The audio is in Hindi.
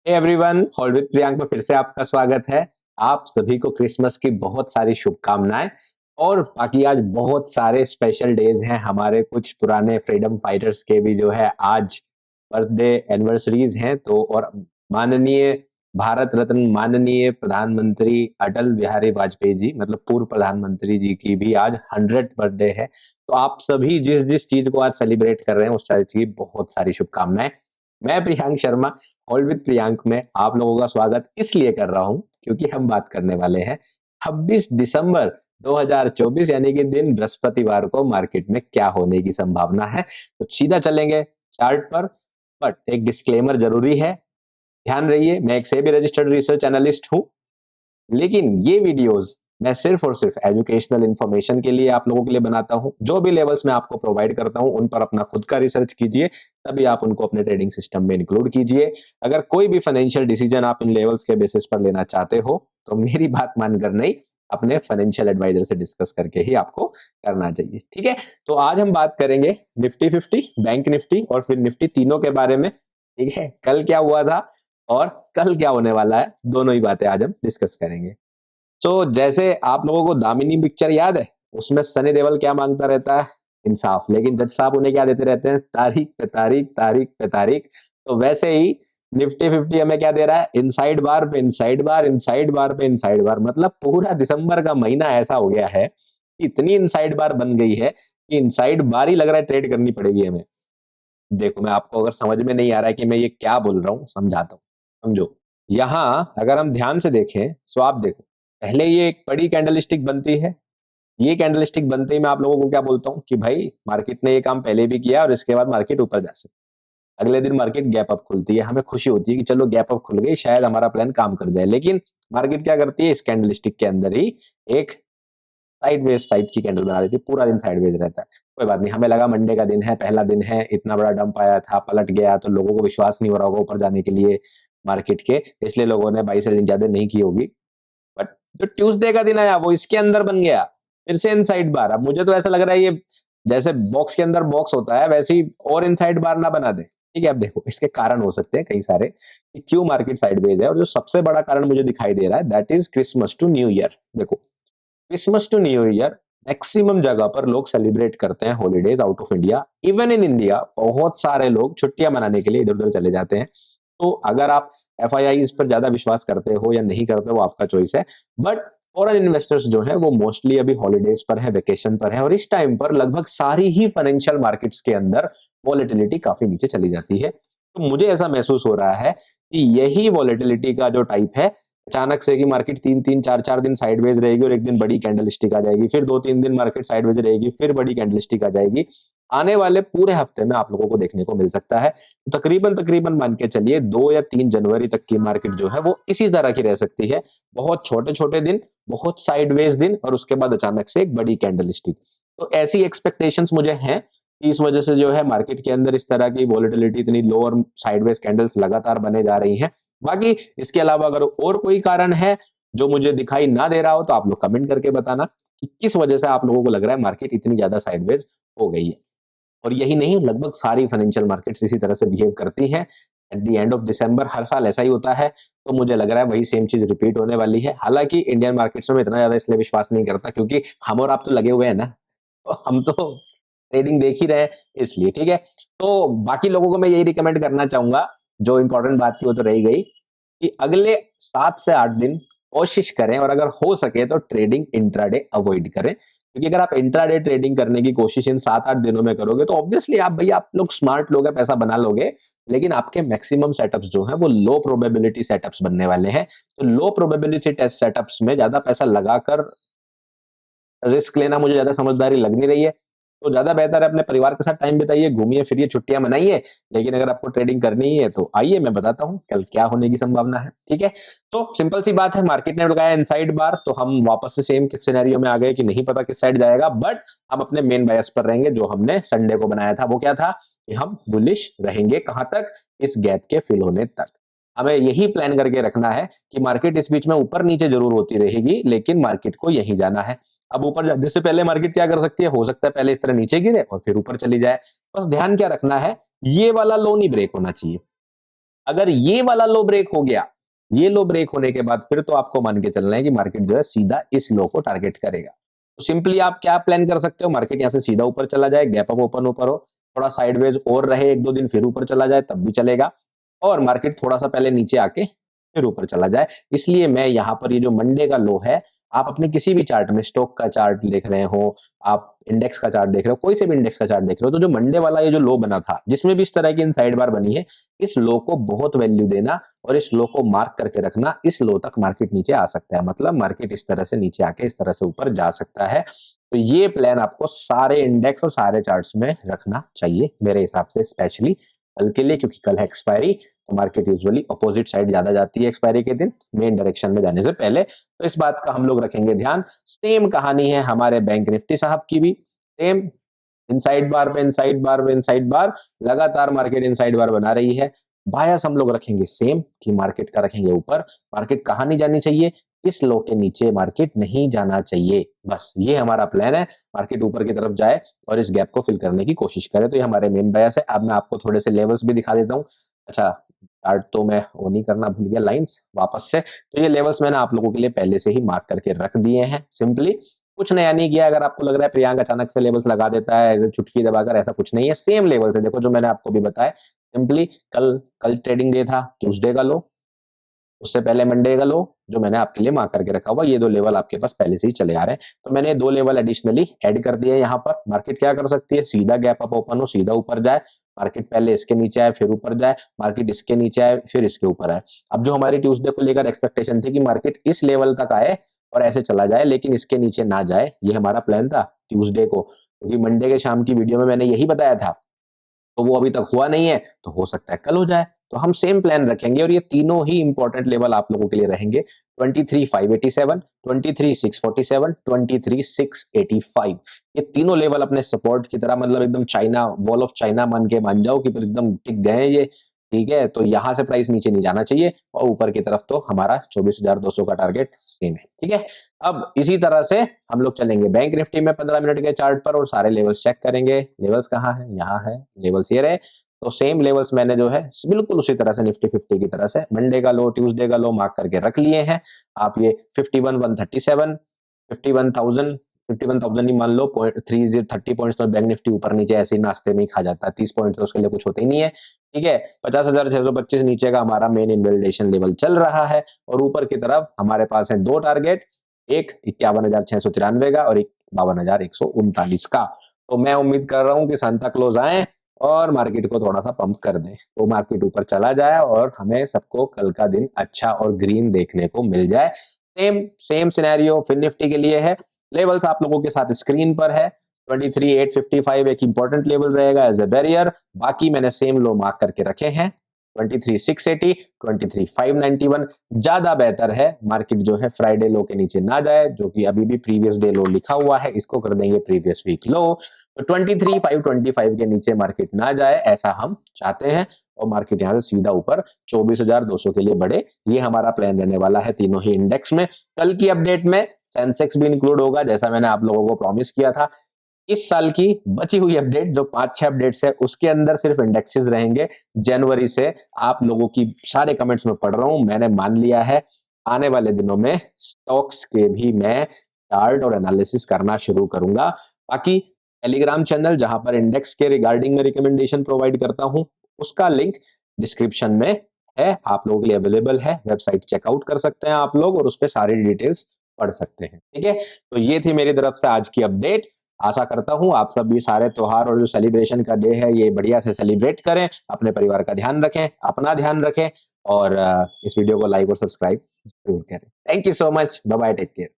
Hey everyone, hall with Priyank में फिर से आपका स्वागत है। आप सभी को क्रिसमस की बहुत सारी शुभकामनाएं। और बाकी आज बहुत सारे स्पेशल डेज हैं। हमारे कुछ पुराने फ्रीडम फाइटर्स के भी जो है आज बर्थडे एनिवर्सरीज हैं। तो और माननीय भारत रत्न माननीय प्रधानमंत्री अटल बिहारी वाजपेयी जी, मतलब पूर्व प्रधानमंत्री जी की भी आज 100th बर्थडे है। तो आप सभी जिस जिस चीज को आज सेलिब्रेट कर रहे हैं उस चीज की बहुत सारी शुभकामनाएं। मैं प्रियांक शर्मा हॉल विद प्रियांक में आप लोगों का स्वागत इसलिए कर रहा हूं क्योंकि हम बात करने वाले हैं 26 दिसंबर 2024 यानी कि दिन बृहस्पतिवार को मार्केट में क्या होने की संभावना है। तो सीधा चलेंगे चार्ट पर। बट एक डिस्क्लेमर जरूरी है, ध्यान रहिए, मैं एक सेबी रजिस्टर्ड रिसर्च एनालिस्ट हूं, लेकिन ये वीडियोस मैं सिर्फ और सिर्फ एजुकेशनल इंफॉर्मेशन के लिए आप लोगों के लिए बनाता हूं। जो भी लेवल्स मैं आपको प्रोवाइड करता हूं उन पर अपना खुद का रिसर्च कीजिए, तभी आप उनको अपने ट्रेडिंग सिस्टम में इंक्लूड कीजिए। अगर कोई भी फाइनेंशियल डिसीजन आप इन लेवल्स के बेसिस पर लेना चाहते हो तो मेरी बात मानकर नहीं, अपने फाइनेंशियल एडवाइजर से डिस्कस करके ही आपको करना चाहिए। ठीक है, तो आज हम बात करेंगे निफ्टी 50, बैंक निफ्टी और फिर निफ्टी तीनों के बारे में। ठीक है, कल क्या हुआ था और कल क्या होने वाला है, दोनों ही बातें आज हम डिस्कस करेंगे। तो जैसे आप लोगों को दामिनी पिक्चर याद है, उसमें सनी देओल क्या मांगता रहता है? इंसाफ। लेकिन जज साहब उन्हें क्या देते रहते हैं? तारीख पे तारीख, तारीख पे तारीख। तो वैसे ही निफ्टी 50 हमें क्या दे रहा है? इनसाइड बार पे इनसाइड बार, इनसाइड बार पे इनसाइड बार। मतलब पूरा दिसंबर का महीना ऐसा हो गया है, इतनी इनसाइड बार बन गई है कि इनसाइड बार ही लग रहा है ट्रेड करनी पड़ेगी हमें। देखो, मैं आपको अगर समझ में नहीं आ रहा है कि मैं ये क्या बोल रहा हूं, समझाता हूं, समझो। यहां अगर हम ध्यान से देखें तो आप देखो, पहले ये एक बड़ी कैंडलस्टिक बनती है। ये कैंडलस्टिक बनते ही मैं आप लोगों को क्या बोलता हूं कि भाई मार्केट ने ये काम पहले भी किया और इसके बाद मार्केट ऊपर जा सकती है। अगले दिन मार्केट गैप अप खुलती है, हमें खुशी होती है कि चलो गैप अप खुल गई, शायद हमारा प्लान काम कर जाए। लेकिन मार्केट क्या करती है? इस कैंडलस्टिक के अंदर ही एक साइडवेज टाइप की कैंडल बना देती है, पूरा दिन साइडवेज रहता है। कोई बात नहीं, हमें लगा मंडे का दिन है, पहला दिन है, इतना बड़ा डंप आया था, पलट गया, तो लोगों को विश्वास नहीं हो रहा होगा ऊपर जाने के लिए मार्केट के, इसलिए लोगों ने बाई सेलिंग ज्यादा नहीं की होगी। बट जो ट्यूसडे का दिन आया वो इसके अंदर बन गया, फिर से इनसाइड बार। अब मुझे तो ऐसा लग रहा है ये जैसे बॉक्स के अंदर बॉक्स होता है वैसे ही और इनसाइड बार ना बना दे। ठीक है, अब देखो इसके कारण हो सकते हैं कई सारे कि क्यों मार्केट साइडवेज है, और जो सबसे बड़ा कारण मुझे दिखाई दे रहा है that is Christmas to new year. देखो, Christmas to new year maximum जगह पर लोग सेलिब्रेट करते हैं holidays out of India. Even in India बहुत सारे लोग छुट्टियां मनाने के लिए इधर उधर चले जाते हैं। तो अगर आप एफआईआईज पर ज्यादा विश्वास करते हो या नहीं करते, वो आपका चॉइस है। बट फॉरेन इन्वेस्टर्स जो है वो मोस्टली अभी हॉलीडेज पर है, वेकेशन पर है, और इस टाइम पर लगभग सारी ही फाइनेंशियल मार्केट्स के अंदर वॉलेटिलिटी काफी नीचे चली जाती है। तो मुझे ऐसा महसूस हो रहा है कि यही वॉलेटिलिटी का जो टाइप है, अचानक से कि मार्केट 3-3 4-4 दिन साइडवेज रहेगी और एक दिन बड़ी कैंडलस्टिक आ जाएगी, फिर 2-3 दिन मार्केट साइडवेज रहेगी, फिर बड़ी कैंडलस्टिक आ जाएगी, आने वाले पूरे हफ्ते में आप लोगों को देखने को मिल सकता है। तो तकरीबन तकरीबन मान के चलिए 2 या 3 जनवरी तक की मार्केट जो है वो इसी तरह की रह सकती है। बहुत छोटे छोटे दिन, बहुत साइडवेज दिन, और उसके बाद अचानक से एक बड़ी कैंडलस्टिक। तो ऐसी एक्सपेक्टेशंस मुझे हैं कि इस वजह से जो है मार्केट के अंदर इस तरह की वॉलेटिलिटी इतनी लो और साइडवेज कैंडल्स लगातार बने जा रही हैं। बाकी इसके अलावा अगर और कोई कारण है जो मुझे दिखाई ना दे रहा हो तो आप लोग कमेंट करके बताना कि किस वजह से आप लोगों को लग रहा है मार्केट इतनी ज्यादा साइडवेज हो गई है। और यही नहीं, लगभग सारी फाइनेंशियल मार्केट्स इसी तरह से बिहेव करती हैं at the end of December. हर साल ऐसा ही होता है, तो मुझे लग रहा है वही सेम चीज रिपीट होने वाली है। हालांकि इंडियन मार्केट्स में इतना ज्यादा इसलिए विश्वास नहीं करता क्योंकि हम और आप तो लगे हुए हैं ना, तो हम तो ट्रेडिंग देख ही रहे हैं इसलिए। ठीक है, तो बाकी लोगों को मैं यही रिकमेंड करना चाहूंगा, जो इंपॉर्टेंट बात थी वो तो रही गई, कि अगले 7 से 8 दिन कोशिश करें, और अगर हो सके तो ट्रेडिंग इंट्राडे अवॉइड करें। क्योंकि अगर आप इंट्राडे ट्रेडिंग करने की कोशिश इन 7-8 दिनों में करोगे तो ऑब्वियसली आप लोग स्मार्ट लोग हैं, पैसा बना लोगे, लेकिन आपके मैक्सिमम सेटअप्स जो हैं वो लो प्रोबेबिलिटी सेटअप्स बनने वाले हैं। तो लो प्रोबेबिलिटी टेस्ट सेटअप्स में ज्यादा पैसा लगाकर रिस्क लेना मुझे ज्यादा समझदारी लग नहीं रही है। तो ज्यादा बेहतर है अपने परिवार के साथ टाइम बिताइए, घूमिए फिरिए, छुट्टियां मनाइए। लेकिन अगर आपको ट्रेडिंग करनी है तो आइए, मैं बताता हूं कल क्या होने की संभावना है। ठीक है, तो सिंपल सी बात है, मार्केट ने लगाया इनसाइड बार, तो हम वापस से सेम सिनेरियो में आ गए कि नहीं पता किस साइड जाएगा। बट हम अपने मेन बायस पर रहेंगे जो हमने संडे को बनाया था। वो क्या था कि हम बुलिश रहेंगे कहां तक? इस गैप के फिल होने तक। हमें यही प्लान करके रखना है कि मार्केट इस बीच में ऊपर नीचे जरूर होती रहेगी, लेकिन मार्केट को यहीं जाना है। अब ऊपर जाने से पहले मार्केट क्या कर सकती है? हो सकता है पहले इस तरह नीचे गिरे और फिर ऊपर चली जाए। बस ध्यान क्या रखना है, ये वाला लो नहीं ब्रेक होना चाहिए। अगर ये वाला लो ब्रेक हो गया, ये लो ब्रेक होने के बाद फिर तो आपको मान के चलना है कि मार्केट जो है सीधा इस लो को टारगेट करेगा। तो सिंपली आप क्या प्लान कर सकते हो, मार्केट यहां से सीधा ऊपर चला जाए, गैप अप ओपन ऊपर हो, थोड़ा साइडवेज और रहे एक दो दिन, फिर ऊपर चला जाए तब भी चलेगा, और मार्केट थोड़ा सा पहले नीचे आके फिर ऊपर चला जाए। इसलिए मैं यहाँ पर ये जो मंडे का लो है, आप अपने किसी भी चार्ट में, स्टॉक का चार्ट देख रहे हो, आप इंडेक्स का चार्ट देख रहे हो, कोई से भी इंडेक्स का चार्ट देख रहे हो, तो जो मंडे वाला ये जो लो बना था जिसमें भी इस तरह की इनसाइड बार बनी है, इस लो को बहुत वैल्यू देना और इस लो को मार्क करके रखना। इस लो तक मार्केट नीचे आ सकता है, मतलब मार्केट इस तरह से नीचे आके इस तरह से ऊपर जा सकता है। तो ये प्लान आपको सारे इंडेक्स और सारे चार्ट्स में रखना चाहिए मेरे हिसाब से, स्पेशली कल के लिए, क्योंकि कल है एक्सपायरी, तो मार्केट यूजुअली अपोजिट साइड ज्यादा जाती है एक्सपायरी के दिन, मेन डायरेक्शन में जाने से पहले। तो इस बात का हम लोग रखेंगे ध्यान। सेम कहानी है हमारे बैंक निफ्टी साहब की भी, सेम इनसाइड बार पे इनसाइड बार पे इनसाइड बार, लगातार मार्केट इनसाइड बार बना रही है। बायस हम लोग रखेंगे सेम, कि मार्केट का रखेंगे ऊपर। मार्केट कहां नहीं जानी चाहिए, इस लो के नीचे मार्केट नहीं जाना चाहिए, बस ये हमारा प्लान है। मार्केट ऊपर की तरफ जाए और इस गैप को फिल करने की कोशिश करे, तो ये हमारे मेन बायस है। अब मैं आपको थोड़े से लेवल्स भी दिखा देता हूँ। अच्छा, चार्ट तो मैं वो नहीं करना भूल गया, लाइंस वापस से। तो ये लेवल्स मैंने आप लोगों के लिए पहले से ही मार्क करके रख दिए हैं, सिंपली कुछ नया नहीं किया। अगर आपको लग रहा है प्रियांक अचानक से लेवल्स लगा देता है चुटकी दबाकर, ऐसा कुछ नहीं है, सेम लेवल है। देखो जो मैंने आपको भी बताया, सिंपली कल ट्रेडिंग डे था, ट्यूसडे का लो, उससे पहले मंडे का लो, जो मैंने आपके लिए मार्क करके रखा हुआ, ये दो लेवल आपके पास पहले से ही चले आ रहे हैं। तो मैंने दो लेवल एडिशनली ऐड कर दिए यहाँ पर। मार्केट क्या कर सकती है, सीधा गैप अप ओपन हो, सीधा ऊपर जाए, मार्केट पहले इसके नीचे आए फिर ऊपर जाए, मार्केट इसके नीचे आए फिर इसके ऊपर आए। अब जो हमारी ट्यूसडे को लेकर एक्सपेक्टेशन थी कि मार्केट इस लेवल तक आए और ऐसे चला जाए, लेकिन इसके नीचे ना जाए, ये हमारा प्लान था ट्यूसडे को, क्योंकि मंडे के शाम की वीडियो में मैंने यही बताया था। तो वो अभी तक हुआ नहीं है, तो हो सकता है कल हो जाए। तो हम सेम प्लान रखेंगे और ये तीनों ही इंपॉर्टेंट लेवल आप लोगों के लिए रहेंगे, 23,587, 23,647, 23,685। ये तीनों लेवल अपने सपोर्ट की तरह, मतलब एकदम चाइना, वॉल ऑफ चाइना मान जाओ कि एकदम टिक गए हैं ये, ठीक है। तो यहां से प्राइस नीचे नहीं जाना चाहिए, और ऊपर की तरफ तो हमारा 24,200 का टारगेट सेम है, ठीक है। अब इसी तरह से हम लोग चलेंगे बैंक निफ्टी में 15 मिनट के चार्ट पर, और सारे लेवल्स चेक करेंगे। लेवल्स कहाँ है, यहाँ है, लेवल्स ये रहे। तो सेम लेवल्स मैंने जो है बिल्कुल उसी तरह से निफ्टी 50 की तरह से मंडे का लो, ट्यूसडे का लो मार्क करके रख लिए हैं। आप ये 51,137, 51,000, 51,000 ही मान लो, 30 पॉइंट्स तो बैंक निफ्टी ऊपर नीचे ऐसे ही नाश्ते में ही खा जाता है, 30 पॉइंट्स तो उसके लिए कुछ होते ही नहीं है, ठीक है। 50,625 नीचे का हमारा मेन इनवैलिडेशन लेवल चल रहा है, और ऊपर की तरफ हमारे पास है दो टारगेट, एक 51,693 का और एक 52,139 का। तो मैं उम्मीद कर रहा हूं कि सांता क्लॉज आए और मार्केट को थोड़ा सा पंप कर दें, तो मार्केट ऊपर चला जाए और हमें सबको कल का दिन अच्छा और ग्रीन देखने को मिल जाए। सेम सिनेरियो फिर निफ्टी के लिए है। लेवल्स आप लोगों के साथ स्क्रीन पर है। 23,855 एक इंपॉर्टेंट लेवल रहेगा एज ए बैरियर, बाकी मैंने सेम लो मार्क करके रखे हैं। 23,680, 23,591 ज्यादा बेहतर है मार्केट जो है फ्राइडे लो के नीचे ना जाए, जो कि अभी भी प्रीवियस डे लो लिखा हुआ है, इसको कर देंगे प्रीवियस वीक लो। तो 23,525 के नीचे मार्केट ना जाए, ऐसा हम चाहते हैं, और मार्केट यहां से सीधा ऊपर 24,200 के लिए बढ़े, ये हमारा प्लान रहने वाला है तीनों ही इंडेक्स में। कल की अपडेट में सेंसेक्स भी इंक्लूड होगा, जैसा मैंने आप लोगों को प्रॉमिस किया था। इस साल की बची हुई अपडेट जो 5-6 अपडेट्स है, उसके अंदर सिर्फ इंडेक्सेस रहेंगे जनवरी से। आप लोगों की सारे कमेंट्स में पढ़ रहा हूं, मैंने मान लिया है आने वाले दिनों में स्टॉक्स के भी मैं चार्ट और एनालिसिस करना शुरू करूंगा। बाकी टेलीग्राम चैनल जहां पर इंडेक्स के रिगार्डिंग में रिकमेंडेशन प्रोवाइड करता हूं, उसका लिंक डिस्क्रिप्शन में है, आप लोगों के लिए अवेलेबल है, वेबसाइट चेकआउट कर सकते हैं आप लोग और उस पर सारी डिटेल्स पढ़ सकते हैं, ठीक है। तो ये थी मेरी तरफ से आज की अपडेट। आशा करता हूं आप सब भी सारे त्योहार और जो सेलिब्रेशन का डे है ये बढ़िया से सेलिब्रेट करें, अपने परिवार का ध्यान रखें, अपना ध्यान रखें, और इस वीडियो को लाइक और सब्सक्राइब जरूर करें। Thank you so much, bye bye, take care.